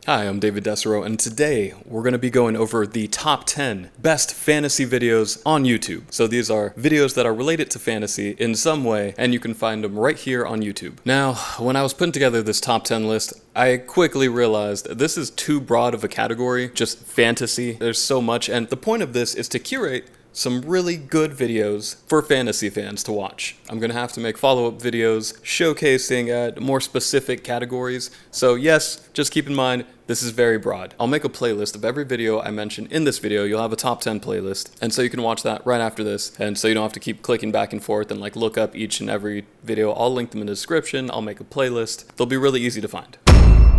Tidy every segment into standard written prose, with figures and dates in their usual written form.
Hi, I'm David Decero, and today we're going to be going over the top 10 best fantasy videos on YouTube. So these are videos that are related to fantasy in some way, and you can find them right here on YouTube. Now, when I was putting together this top 10 list, I quickly realized this is too broad of a category, just fantasy. There's so much, and the point of this is to curate some really good videos for fantasy fans to watch. I'm gonna have to make follow-up videos showcasing more specific categories. So yes, just keep in mind, this is very broad. I'll make a playlist of every video I mention in this video. You'll have a top 10 playlist, and so you can watch that right after this, and so you don't have to keep clicking back and forth and look up each and every video. I'll link them in the description. I'll make a playlist. They'll be really easy to find.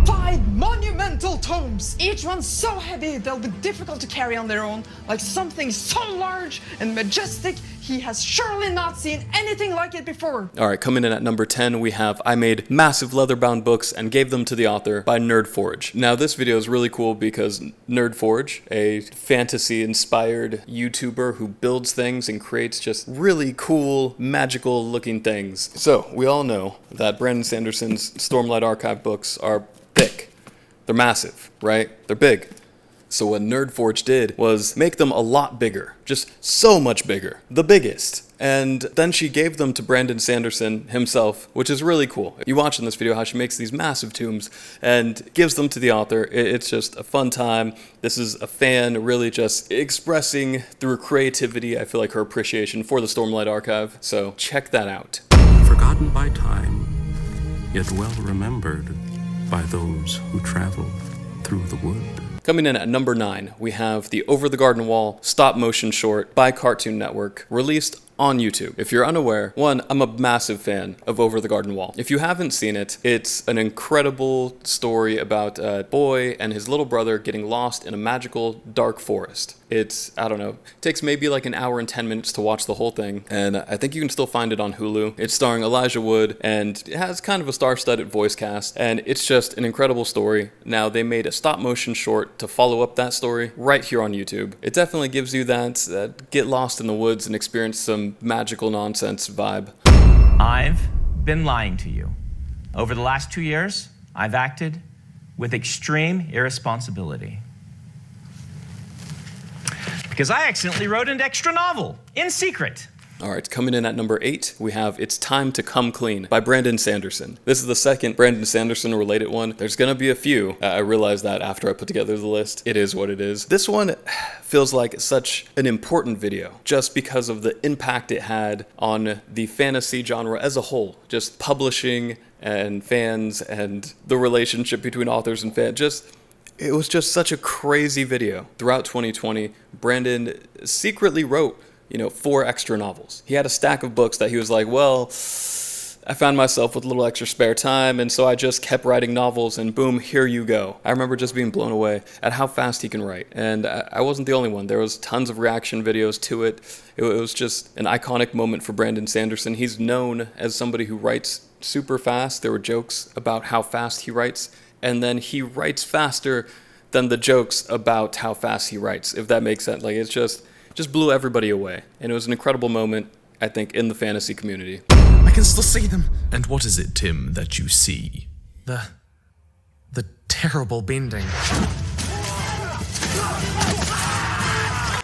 5 monumental tomes, each one so heavy they'll be difficult to carry on their own, like something so large and majestic he has surely not seen anything like it before. Alright, coming in at number 10, we have I made massive leather-bound books and gave them to the author by Nerdforge. Now this video is really cool because Nerdforge, a fantasy-inspired YouTuber who builds things and creates just really cool, magical-looking things. So, we all know that Brandon Sanderson's Stormlight Archive books are thick. They're massive, right? They're big. So what Nerdforge did was make them a lot bigger, just so much bigger, the biggest. And then she gave them to Brandon Sanderson himself, which is really cool. You watch in this video how she makes these massive tomes and gives them to the author. It's just a fun time. This is a fan really just expressing through creativity, I feel like, her appreciation for the Stormlight Archive. So check that out. Forgotten by time, yet well remembered by those who travel through the wood. Coming in at number 9, we have the Over the Garden Wall stop-motion short by Cartoon Network, released on YouTube. If you're unaware, one, I'm a massive fan of Over the Garden Wall. If you haven't seen it, it's an incredible story about a boy and his little brother getting lost in a magical dark forest. It's, I don't know, takes maybe like an hour and 10 minutes to watch the whole thing, and I think you can still find it on Hulu. It's starring Elijah Wood, and it has kind of a star-studded voice cast, and it's just an incredible story. Now, they made a stop-motion short to follow up that story right here on YouTube. It definitely gives you that get lost in the woods and experience some magical nonsense vibe. I've been lying to you. Over the last 2 years, I've acted with extreme irresponsibility. Because I accidentally wrote an extra novel, in secret. Alright, coming in at number 8, we have It's Time to Come Clean by Brandon Sanderson. This is the second Brandon Sanderson related one. There's gonna be a few. I realized that after I put together the list. It is what it is. This one feels like such an important video just because of the impact it had on the fantasy genre as a whole. Just publishing and fans and the relationship between authors and fans. It was just such a crazy video. Throughout 2020, Brandon secretly wrote 4 extra novels. He had a stack of books that he was like, well, I found myself with a little extra spare time, and so I just kept writing novels, and boom, here you go. I remember just being blown away at how fast he can write, and I wasn't the only one. There was tons of reaction videos to it. It was just an iconic moment for Brandon Sanderson. He's known as somebody who writes super fast. There were jokes about how fast he writes, and then he writes faster than the jokes about how fast he writes, if that makes sense. It's just blew everybody away. And it was an incredible moment, I think, in the fantasy community. I can still see them. And what is it, Tim, that you see? The terrible bending.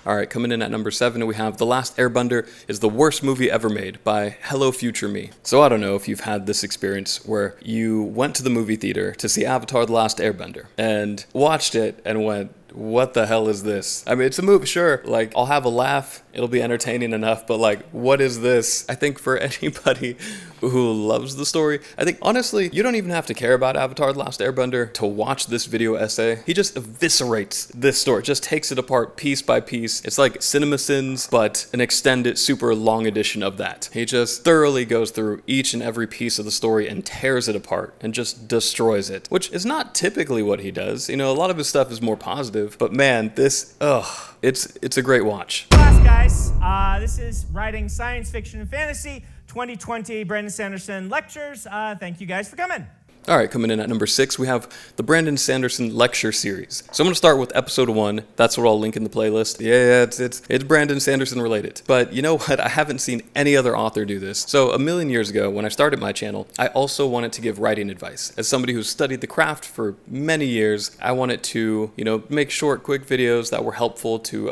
Alright, coming in at number 7, we have The Last Airbender is the worst movie ever made by Hello Future Me. So I don't know if you've had this experience where you went to the movie theater to see Avatar: The Last Airbender and watched it and went, what the hell is this? I mean, it's a movie, sure, I'll have a laugh, it'll be entertaining enough, but what is this? I think for anybody who loves the story, I think, honestly, you don't even have to care about Avatar: The Last Airbender to watch this video essay. He just eviscerates this story, just takes it apart piece by piece. It's like CinemaSins, but an extended, super long edition of that. He just thoroughly goes through each and every piece of the story and tears it apart and just destroys it, which is not typically what he does. A lot of his stuff is more positive, but man, this, it's a great watch. Class, guys, this is Writing Science Fiction and Fantasy 2020 Brandon Sanderson Lectures. Thank you guys for coming. All right, coming in at number 6, we have the Brandon Sanderson lecture series. So I'm going to start with episode 1. That's what I'll link in the playlist. Yeah, it's Brandon Sanderson related. But you know what? I haven't seen any other author do this. So a million years ago, when I started my channel, I also wanted to give writing advice. As somebody who's studied the craft for many years, I wanted to, make short, quick videos that were helpful to,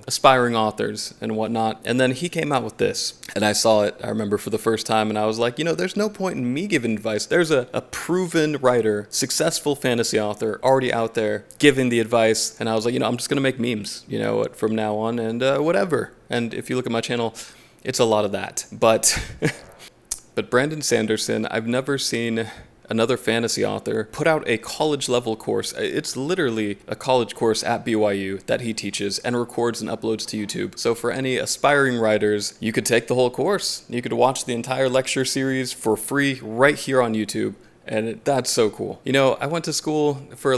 aspiring authors and whatnot. And then he came out with this, and I saw it, I remember, for the first time, and I was like, there's no point in me giving advice. There's a proven writer, successful fantasy author already out there giving the advice, and I was like, I'm just gonna make memes, from now on, and whatever. And if you look at my channel, it's a lot of that. But Brandon Sanderson, I've never seen another fantasy author put out a college level course. It's literally a college course at BYU that he teaches and records and uploads to YouTube. So for any aspiring writers, you could take the whole course. You could watch the entire lecture series for free right here on YouTube. And that's so cool. I went to school for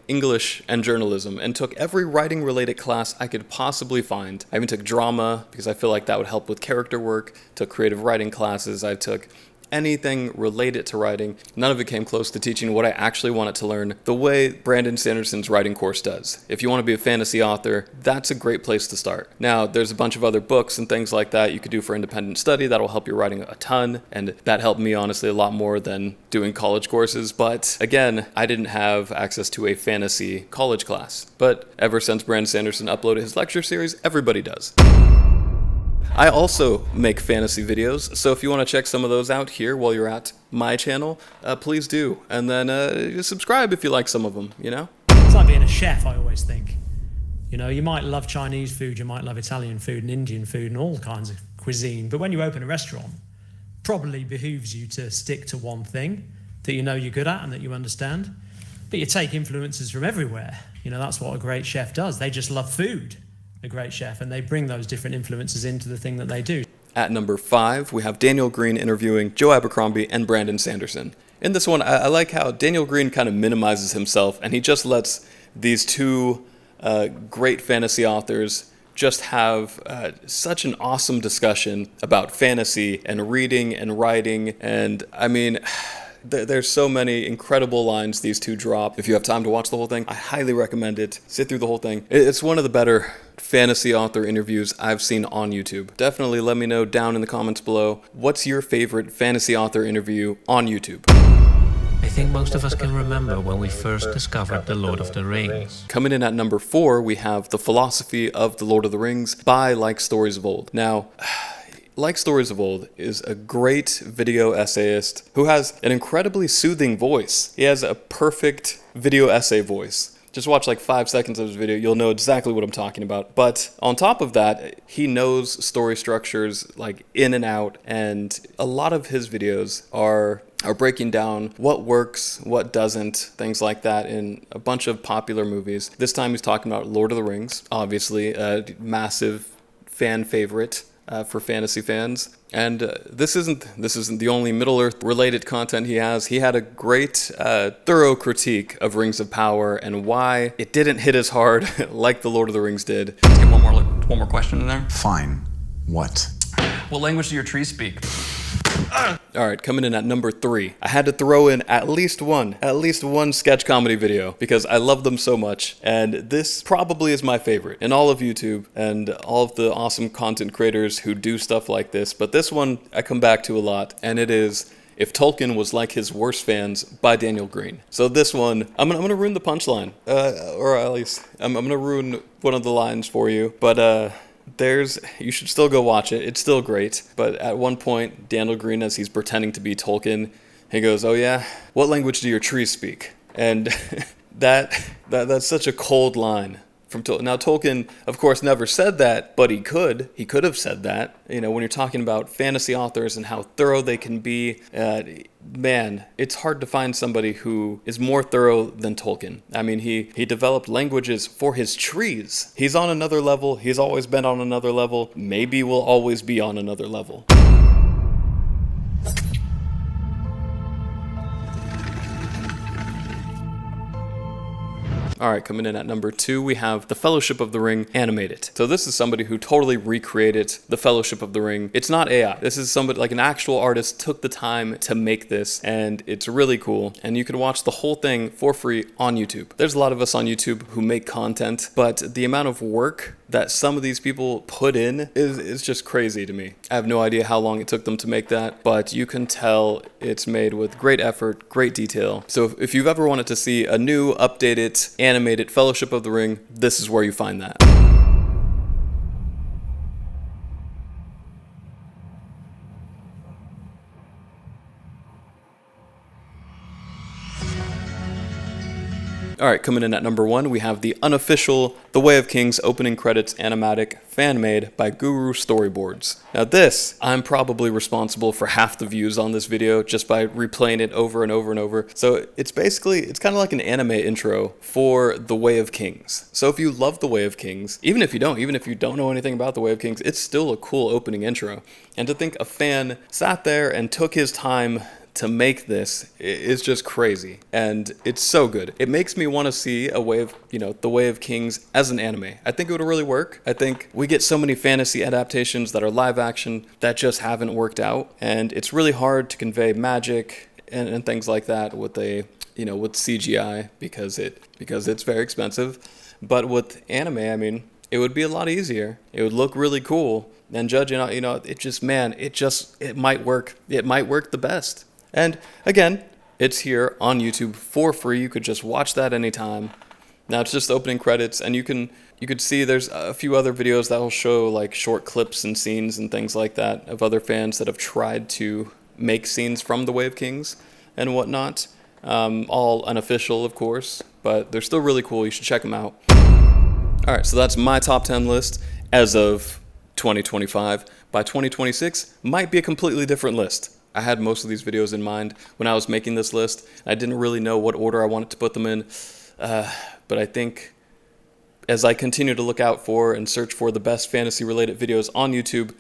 English and journalism and took every writing related class I could possibly find. I even took drama because I feel like that would help with character work, took creative writing classes, I took anything related to writing. None of it came close to teaching what I actually wanted to learn the way Brandon Sanderson's writing course does. If you want to be a fantasy author, that's a great place to start. Now, there's a bunch of other books and things like that you could do for independent study that'll help your writing a ton, and that helped me honestly a lot more than doing college courses. But again, I didn't have access to a fantasy college class. But ever since Brandon Sanderson uploaded his lecture series, everybody does. I also make fantasy videos, so if you want to check some of those out here while you're at my channel, please do. And then subscribe if you like some of them, It's like being a chef, I always think. You might love Chinese food, you might love Italian food and Indian food and all kinds of cuisine, but when you open a restaurant, probably behooves you to stick to one thing that you're good at and that you understand. But you take influences from everywhere. That's what a great chef does. They just love food. A great chef, and they bring those different influences into the thing that they do. At number 5, we have Daniel Green interviewing Joe Abercrombie and Brandon Sanderson. In this one, I like how Daniel Green kind of minimizes himself, and he just lets these two great fantasy authors just have such an awesome discussion about fantasy and reading and writing, and I mean, there's so many incredible lines these two drop. If you have time to watch the whole thing, I highly recommend it. Sit through the whole thing. It's one of the better fantasy author interviews I've seen on YouTube. Definitely let me know down in the comments below, what's your favorite fantasy author interview on YouTube? I think most of us can remember when we first discovered The Lord of the Rings. Coming in at number 4, we have The Philosophy of the Lord of the Rings by Like Stories of Old. Now, Like Stories of Old is a great video essayist who has an incredibly soothing voice. He has a perfect video essay voice. Just watch 5 seconds of his video, you'll know exactly what I'm talking about. But on top of that, he knows story structures in and out, and a lot of his videos are breaking down what works, what doesn't, things like that in a bunch of popular movies. This time he's talking about Lord of the Rings, obviously a massive fan favorite for fantasy fans. And this isn't the only Middle-earth related content he has. He had a great, thorough critique of Rings of Power and why it didn't hit as hard like the Lord of the Rings did. Let's get one more question in there. Fine. What? What language do your trees speak? All right, coming in at number 3. I had to throw in at least one sketch comedy video because I love them so much, and this probably is my favorite in all of YouTube and all of the awesome content creators who do stuff like this, but this one I come back to a lot, and it is If Tolkien Was Like His Worst Fans by Daniel Green. So this one, I'm gonna ruin the punchline, or at least I'm gonna ruin one of the lines for you, but you should still go watch it. It's still great. But at one point, Daniel Green, as he's pretending to be Tolkien, he goes, "Oh yeah, what language do your trees speak?" And that's such a cold line from Tolkien. Now Tolkien, of course, never said that, but he could have said that. When you're talking about fantasy authors and how thorough they can be, man, it's hard to find somebody who is more thorough than Tolkien. I mean, he developed languages for his trees. He's on another level. He's always been on another level. Maybe will always be on another level. All right, coming in at number 2, we have The Fellowship of the Ring animated. So this is somebody who totally recreated The Fellowship of the Ring. It's not AI. This is somebody, like an actual artist, took the time to make this, and it's really cool. And you can watch the whole thing for free on YouTube. There's a lot of us on YouTube who make content, but the amount of work that some of these people put in is just crazy to me. I have no idea how long it took them to make that, but you can tell it's made with great effort, great detail. So if you've ever wanted to see a new, updated, animated Fellowship of the Ring, this is where you find that. All right, coming in at number 1, we have the unofficial The Way of Kings opening credits animatic fan-made by Guru Storyboards. Now this, I'm probably responsible for half the views on this video just by replaying it over and over and over. So it's kind of like an anime intro for The Way of Kings. So if you love The Way of Kings, even if you don't know anything about The Way of Kings, it's still a cool opening intro. And to think a fan sat there and took his time to make this is just crazy, and it's so good. It makes me want to see The Way of Kings as an anime. I think it would really work. I think we get so many fantasy adaptations that are live action that just haven't worked out, and it's really hard to convey magic and things like that with with CGI because it's very expensive. But with anime, I mean, it would be a lot easier. It would look really cool, and judging, it might work. It might work the best. And again, it's here on YouTube for free. You could just watch that anytime. Now it's just opening credits, and you could see there's a few other videos that will show like short clips and scenes and things like that of other fans that have tried to make scenes from The Way of Kings and whatnot. All unofficial, of course, but they're still really cool. You should check them out. All right, so that's my top 10 list as of 2025. By 2026, might be a completely different list. I had most of these videos in mind when I was making this list. I didn't really know what order I wanted to put them in, but I think as I continue to look out for and search for the best fantasy-related videos on YouTube,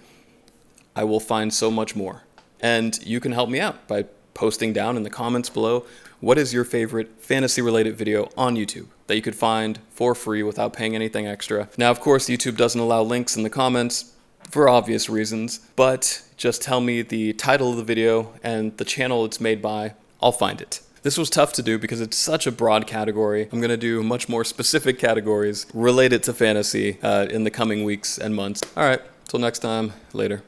I will find so much more. And you can help me out by posting down in the comments below what is your favorite fantasy-related video on YouTube that you could find for free without paying anything extra. Now, of course, YouTube doesn't allow links in the comments for obvious reasons, but just tell me the title of the video and the channel it's made by. I'll find it. This was tough to do because it's such a broad category. I'm going to do much more specific categories related to fantasy in the coming weeks and months. All right, till next time, later.